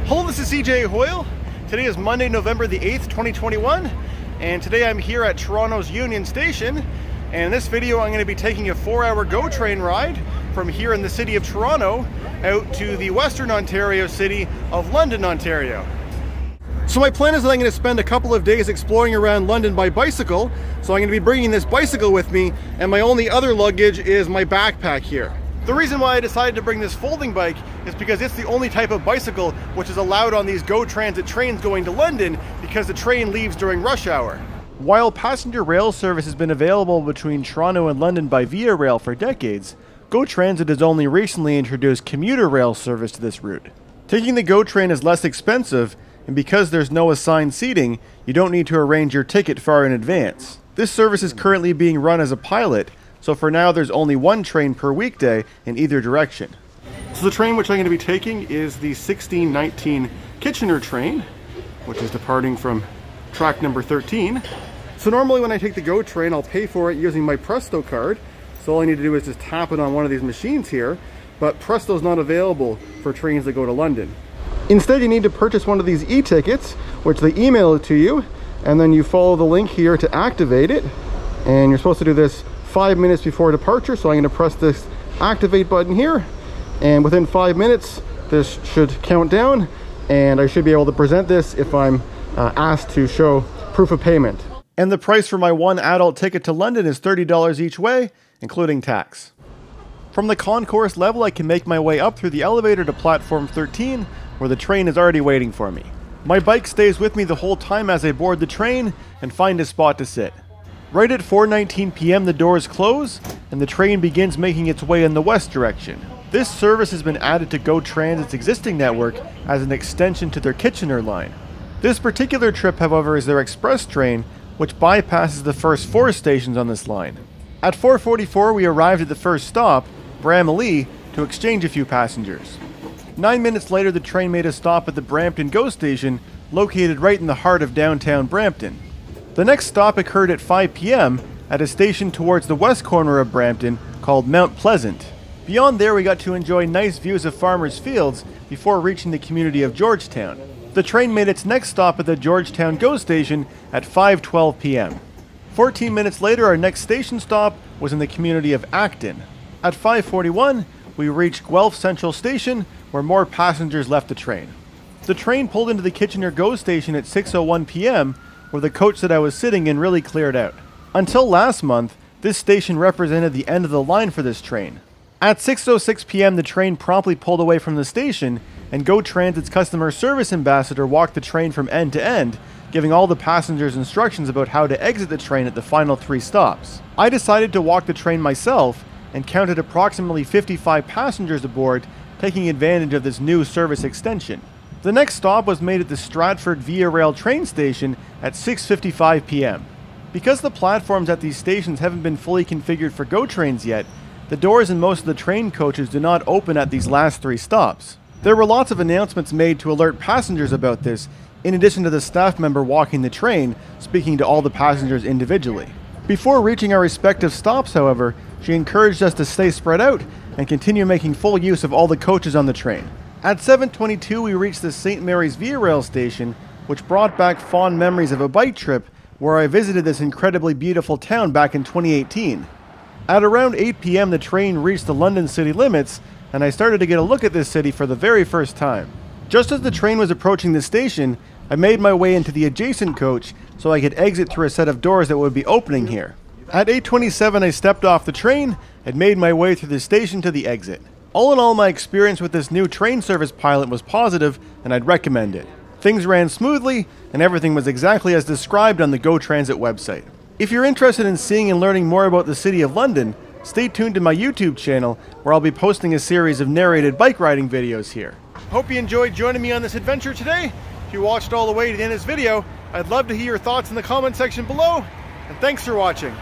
Hello, this is cjhoyle. Today is Monday, November the 8th, 2021, and today I'm here at Toronto's Union Station. And in this video, I'm going to be taking a 4-hour GO train ride from here in the city of Toronto out to the Western Ontario city of London, Ontario. So my plan is that I'm going to spend a couple of days exploring around London by bicycle. So I'm going to be bringing this bicycle with me, and my only other luggage is my backpack here. The reason why I decided to bring this folding bike is because it's the only type of bicycle which is allowed on these GO Transit trains going to London, because the train leaves during rush hour. While passenger rail service has been available between Toronto and London by Via Rail for decades, GO Transit has only recently introduced commuter rail service to this route. Taking the GO train is less expensive, and because there's no assigned seating, you don't need to arrange your ticket far in advance. This service is currently being run as a pilot, so for now there's only one train per weekday in either direction. So the train which I'm going to be taking is the 1619 Kitchener train, which is departing from track number 13. So normally when I take the GO train, I'll pay for it using my Presto card. So all I need to do is just tap it on one of these machines here, but Presto's not available for trains that go to London. Instead, you need to purchase one of these e-tickets, which they email it to you, and then you follow the link here to activate it. And you're supposed to do this 5 minutes before departure, so I'm going to press this activate button here, and within 5 minutes this should count down, and I should be able to present this if I'm asked to show proof of payment. And the price for my one adult ticket to London is $30 each way, including tax. From the concourse level, I can make my way up through the elevator to platform 13, where the train is already waiting for me. My bike stays with me the whole time as I board the train and find a spot to sit. Right at 4:19 p.m. the doors close, and the train begins making its way in the west direction. This service has been added to GO Transit's existing network as an extension to their Kitchener line. This particular trip, however, is their express train, which bypasses the first 4 stations on this line. At 4:44 we arrived at the first stop, Brampton, to exchange a few passengers. 9 minutes later the train made a stop at the Brampton Go Station, located right in the heart of downtown Brampton. The next stop occurred at 5 p.m. at a station towards the west corner of Brampton called Mount Pleasant. Beyond there we got to enjoy nice views of farmers' fields before reaching the community of Georgetown. The train made its next stop at the Georgetown Go Station at 5:12 p.m. 14 minutes later our next station stop was in the community of Acton. At 5:41 we reached Guelph Central Station, where more passengers left the train. The train pulled into the Kitchener Go Station at 6:01 p.m. where the coach that I was sitting in really cleared out. Until last month, this station represented the end of the line for this train. At 6:06 p.m. the train promptly pulled away from the station, and GO Transit's customer service ambassador walked the train from end to end, giving all the passengers instructions about how to exit the train at the final 3 stops. I decided to walk the train myself and counted approximately 55 passengers aboard, taking advantage of this new service extension. The next stop was made at the Stratford Via Rail train station at 6:55 p.m. Because the platforms at these stations haven't been fully configured for GO trains yet, the doors in most of the train coaches do not open at these last 3 stops. There were lots of announcements made to alert passengers about this, in addition to the staff member walking the train, speaking to all the passengers individually. Before reaching our respective stops, however, she encouraged us to stay spread out and continue making full use of all the coaches on the train. At 7:22 we reached the St. Mary's Via Rail station, which brought back fond memories of a bike trip where I visited this incredibly beautiful town back in 2018. At around 8 p.m. the train reached the London city limits, and I started to get a look at this city for the very first time. Just as the train was approaching the station, I made my way into the adjacent coach so I could exit through a set of doors that would be opening here. At 8:27 I stepped off the train and made my way through the station to the exit. All in all, my experience with this new train service pilot was positive, and I'd recommend it. Things ran smoothly, and everything was exactly as described on the GO Transit website. If you're interested in seeing and learning more about the City of London, stay tuned to my YouTube channel, where I'll be posting a series of narrated bike riding videos here. Hope you enjoyed joining me on this adventure today. If you watched all the way to the end of this video, I'd love to hear your thoughts in the comment section below, and thanks for watching.